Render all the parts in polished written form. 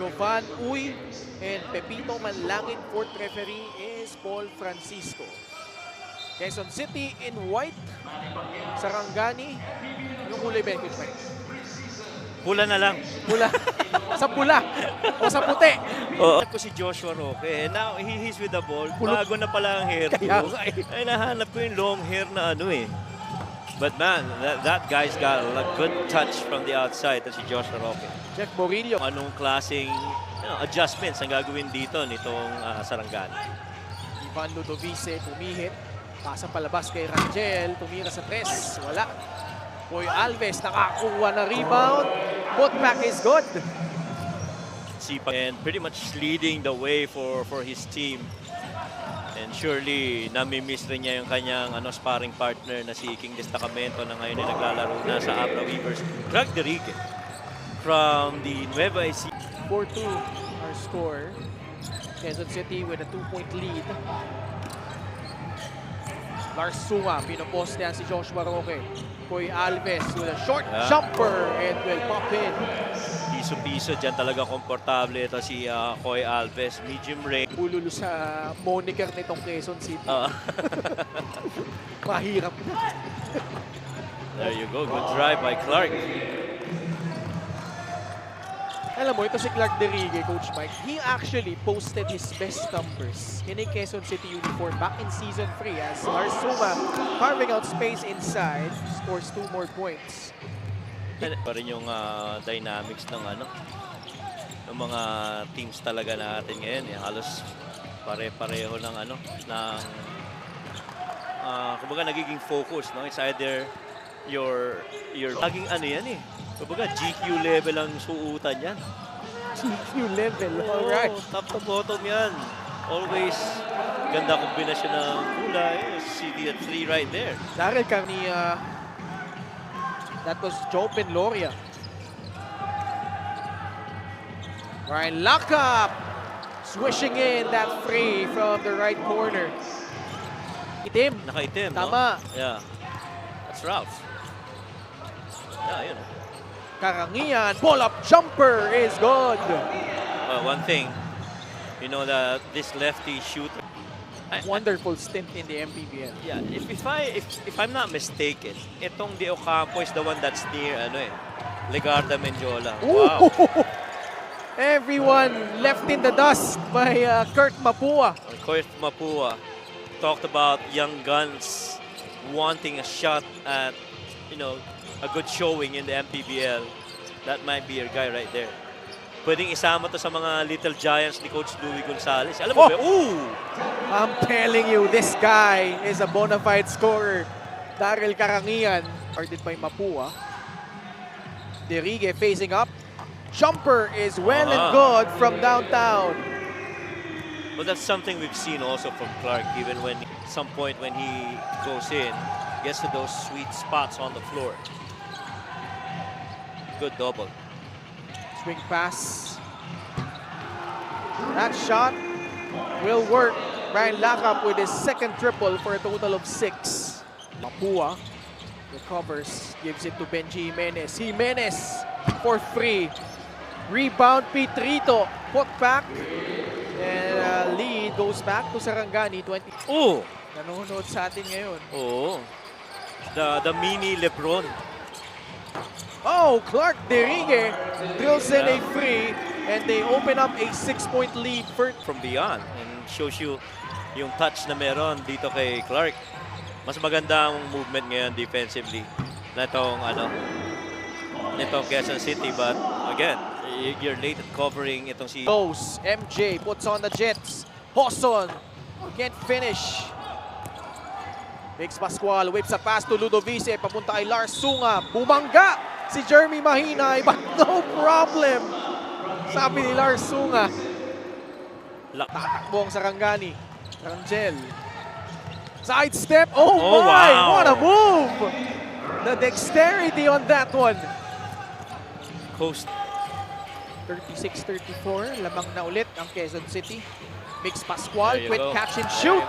Jovan Uy and Pepito Manlangin. Fourth referee is Paul Francisco. Quezon City in white. Sarangani. Anong kulay ba yun, Coach Mike? Pula na lang. Pula. Sa pula. O sa puti. Oo. Ko si Joshua Roque. Now, he's with the ball. Bago na pala ang hair Kaya ko. nga eh. Ay, nahanap ko yung long hair na ano eh. But man, that guy's got a good touch from the outside. That's si Joshua Roque. Jeff Morillo. Anong klaseng adjustments ang gagawin dito nitong Sarangani? Ivan Ludovice pumihit. Pasa palabas kay Rangel. Tumira sa tres. Wala. Boy Alves nakakuha na rebound. Putback is good. And pretty much leading the way for his team. And surely, nami-miss rin niya yung kanyang sparring partner na si King Destacamento na ngayon ay naglalaro na sa Abra Weavers. Greg Derique from the Nueva Ecija. 4-2 our score. Quezon City with a 2-point lead. Lars Sunga, pinopostean si Joshua Roque. Boy Alves with a short jumper and will pop in. Piso-piso, dyan talaga komportable ito si Koy Alves. Medium range. Ululu sa moniker nitong Quezon City. Mahirap na. There you go. Good drive by Clark. Alam mo, ito si Clark Derigue, Coach Mike, he actually posted his best numbers in a Quezon City uniform back in Season 3 as Lars Sunga carving out space inside, scores 2 more points. Pa rin yung dynamics ng ng mga teams talaga natin ngayon. Halos pare-pareho ng kumbaga nagiging focus, no? It's either your laging yan eh. Kumbaga GQ level ang suutan yan. GQ level, alright. Top to bottom yan. Always ganda kombinasyon ng kulay. See the 3 right there. Daryl Carnia. That was Joe Penloria. Ryan Lakap swishing in that free from the right corner. Itim. Nakaitim, Tama. no? Yeah. That's Ralph. Yeah, yun. Karangian, pull-up jumper is good. One thing, you know that this lefty shooter. Wonderful stint in the MPBL. Yeah, if I'm not mistaken, itong De Ocampo is the one that's near Legarda Mendiola. Wow. Everyone left in the dust by Kurt Mapua. Kurt Mapua talked about young guns wanting a shot at, a good showing in the MPBL. That might be your guy right there. Pwedeng isama to sa mga little giants ni Coach Louie Gonzalez. Alam mo ba? Ooh! I'm telling you, this guy is a bona fide scorer. Daryl Karangian, guarded by Mapua. Derigue facing up. Jumper is well and good from downtown. Well, that's something we've seen also from Clark, even when some point when he goes in, gets to those sweet spots on the floor. Good double. Swing pass. That shot will work. Ryan Lakap with his second triple for a total of 6. Mapua recovers, gives it to Benji Jimenez. Jimenez for 3. Rebound, Pitrito. Put back. And lead goes back to Sarangani. 20. Oh! Nanonood sa atin ngayon. Oh. The mini Lebron. Oh, Clark Derigue drills in a free and they open up a 6-point lead from beyond and shows you yung touch na meron dito kay Clark. Mas maganda ang movement ngayon defensively na nitong Quezon City, but again, you're late at covering itong si goes. MJ puts on the Jets. Hoson can't finish. Biggs Pascual whips a pass to Ludovice. Papunta kay Lars Sunga. Bumangga si Jeremy Mahinay, but no problem. Sabi ni Lars Sunga. Tatakbo ang Sarangani. Rangel. Sidestep. Oh my! Wow. What a move! The dexterity on that one. Coast. 36-34. Lamang na ulit ang Quezon City. Biggs Pascual, quick go. catch and shoot.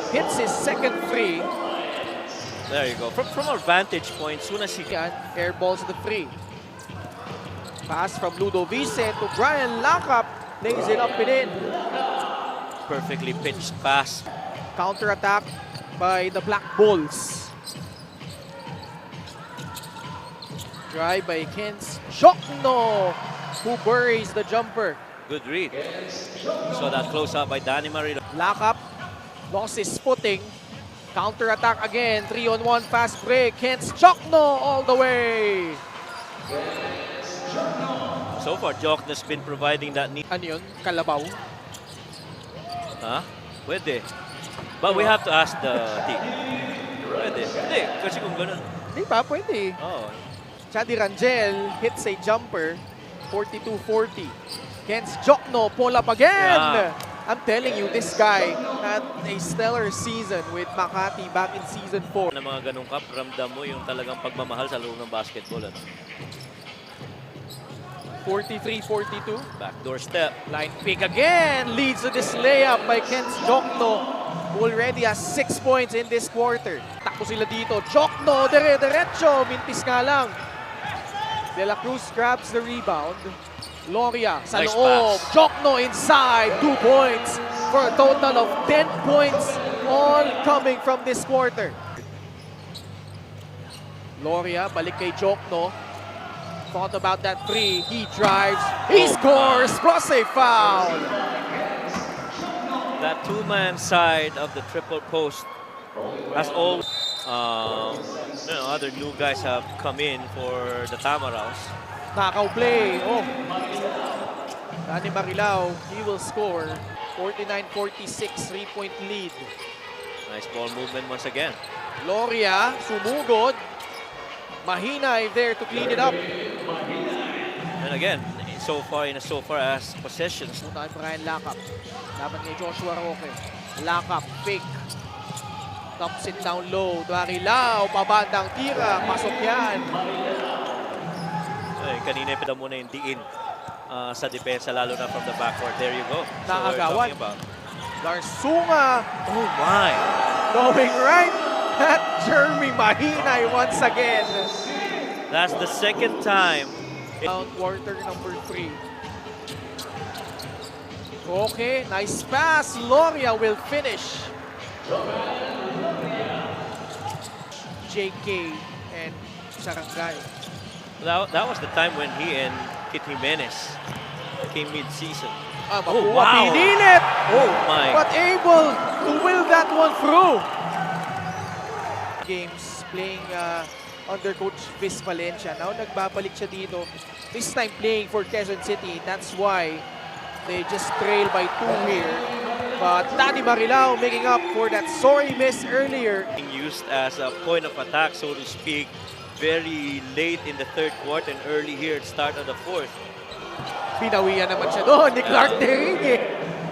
Hits his second free. There you go. From our vantage point, Sunasigan. Air balls to the free. Pass from Ludovice to Brian Lakap. Lays it up and in. Perfectly pitched pass. Counter-attack by the Black Bulls. Drive by Kens Chokno, who buries the jumper. Good read. So that close out by Danny Marino. Lakap lost his footing. Counter-attack again. 3-on-1 fast break. Kens Chokno all the way. So far, Jokno's been providing that need. Ano yun? Kalabaw? Huh? Pwede. But we have to ask the team. Pwede. Hindi. Kasi kung ganun. Di ba? Pwede. Oh. Chadi Rangel hits a jumper. 42-40. Kens Chokno pull up again. Yeah. I'm telling you, this guy had a stellar season with Makati back in season 4. Na mga ganung cup, ramdam mo yung talagang pagmamahal sa loob ng basketball. Ano? 43-42. Backdoor step. Line pick again. Leads to this layup by Kens Chokno, who already has 6 points in this quarter. Takbo sila dito. Chokno, dire-diretso. Mintis nga lang. De La Cruz grabs the rebound. Loria sa Nice loob. pass. Chokno inside. 2 points for a total of 10 points, all coming from this quarter. Loria, balik kay Chokno. Thought about that three. He drives. He scores. Plus a foul. That two-man side of the triple post has all. Other new guys have come in for the Tamaraws. Knockout play. Oh. Danny Marilao, he will score. 49-46, 3-point lead. Nice ball movement once again. Loria, sumugod. Mahinay there to clean it up. And again, so far as possessions. Una Brian Lakap. Laban kay Joshua Roque. Lakap, fake. Dumps it down low. Marilao, pabandang tira. Pasok yan. Ay, kanina pinada muna yung diin sa depensa, lalo na from the backcourt. There you go. So we're Nakagawan. talking about. Garsunga Oh my! going right at Jeremy Mahinay once again. That's the second time. Round quarter number 3. Okay, nice pass. Loria will finish. JK and Sarangay. That was the time when he and Kit Jimenez came mid-season. Makuha, wow. pinilit, Oh my! but able to will that one through. Games playing under Coach Viz Valencia. Now nagbabalik siya dito. This time playing for Quezon City. That's why they just trail by 2 here. But Danny Marilao making up for that sorry miss earlier. Being used as a point of attack, so to speak, very late in the third quarter and early here at start of the fourth. Pinawian naman siya doon ni Clark Derrigue.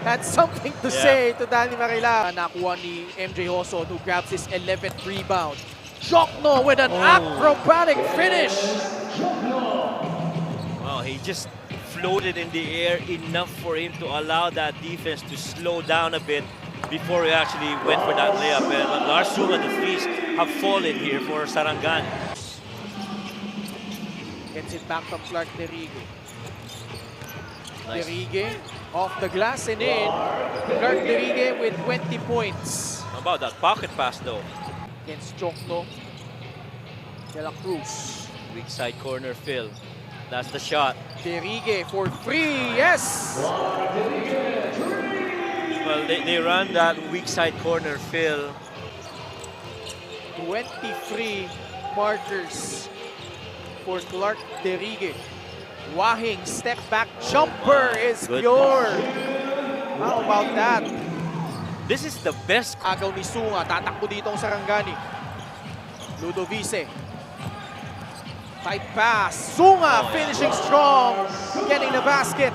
Had something to say to Danny Marilao. Nakuha ni MJ Hoson, who grabs his 11th rebound. Chokno with an acrobatic finish. Wow, he just floated in the air enough for him to allow that defense to slow down a bit before he actually went for that layup. But Lars Suma, the threes have fallen here for Sarangani. Gets it back from Clark Derrigue. Nice. Derrigue off the glass and in. Clark Derrigue with 20 points. How about that pocket pass though? Against Chokno. De La Cruz. Weak side corner fill. That's the shot. Derrigue for 3. Yes! Well, they run that weak side corner fill. 23 markers for Clark Derrigue. Wahing step back jumper is Good. pure. How about that? This is the best. Agaw ni Sunga, tatakbo dito ang Sarangani. Ludovice. Tight pass. Sunga finishing strong, getting the basket.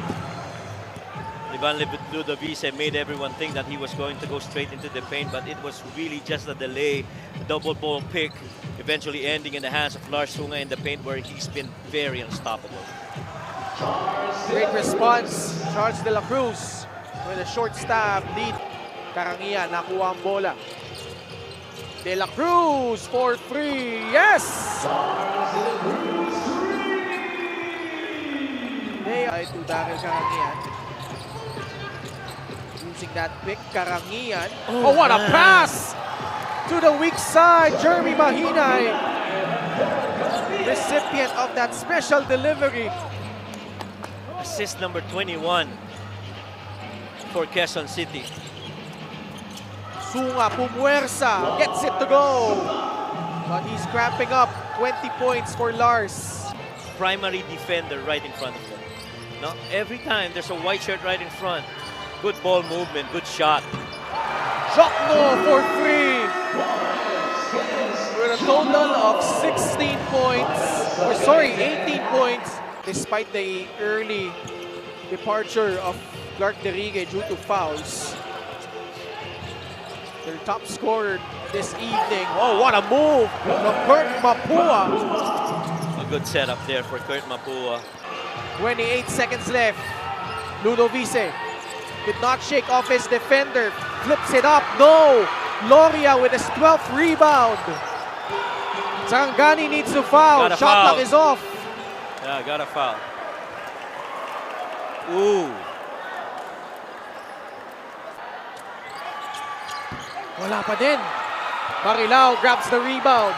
Ivan Ludovice made everyone think that he was going to go straight into the paint, but it was really just a delay. Double ball pick, eventually ending in the hands of Lars Sunga in the paint, where he's been very unstoppable. Great response. Charles De La Cruz with a short stab lead. Karangian, nakuha ang bola. De La Cruz for 3. Yes! Lea to Daryl Karangian. Using that pick, Karangian. Oh, what a pass! To the weak side, Jeremy Mahinay. Recipient of that special delivery. Assist number 21 for Quezon City. Sunga Pumuersa gets it to go. But he's cramping up. 20 points for Lars. Primary defender right in front of them. No, every time there's a white shirt right in front. Good ball movement, good shot. Jokno for 3. With a total of 16 points. Or sorry, 18 points. Despite the early departure of Clark Derigue due to fouls. Their top scorer this evening. Oh, what a move from Kurt Mapua. A good setup there for Kurt Mapua. 28 seconds left. Ludovice could not shake off his defender. Flips it up. No. Loria with his 12th rebound. Sarangani needs to foul. Got a Shot foul. clock is off. Yeah, got a foul. Ooh. Wala pa din. Marilao grabs the rebound.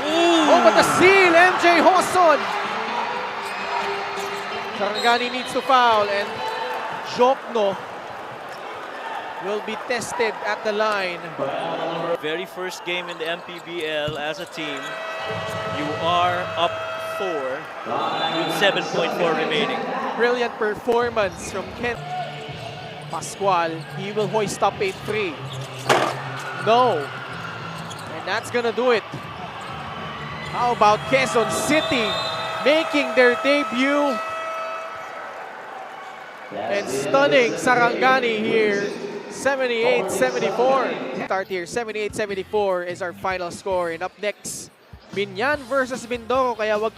Ooh. Oh, but the steal, MJ Hoson. Sarangani needs to foul and Jokno will be tested at the line. Very first game in the MPBL as a team. You are up 4 with 7.4 remaining. Brilliant performance from Ken Pascual. He will hoist up a 3. No. And that's gonna do it. How about Quezon City making their debut and stunning Sarangani here. 78-74. Start here, 78-74 is our final score. And up next, Binyan versus Mindoro. Kaya wag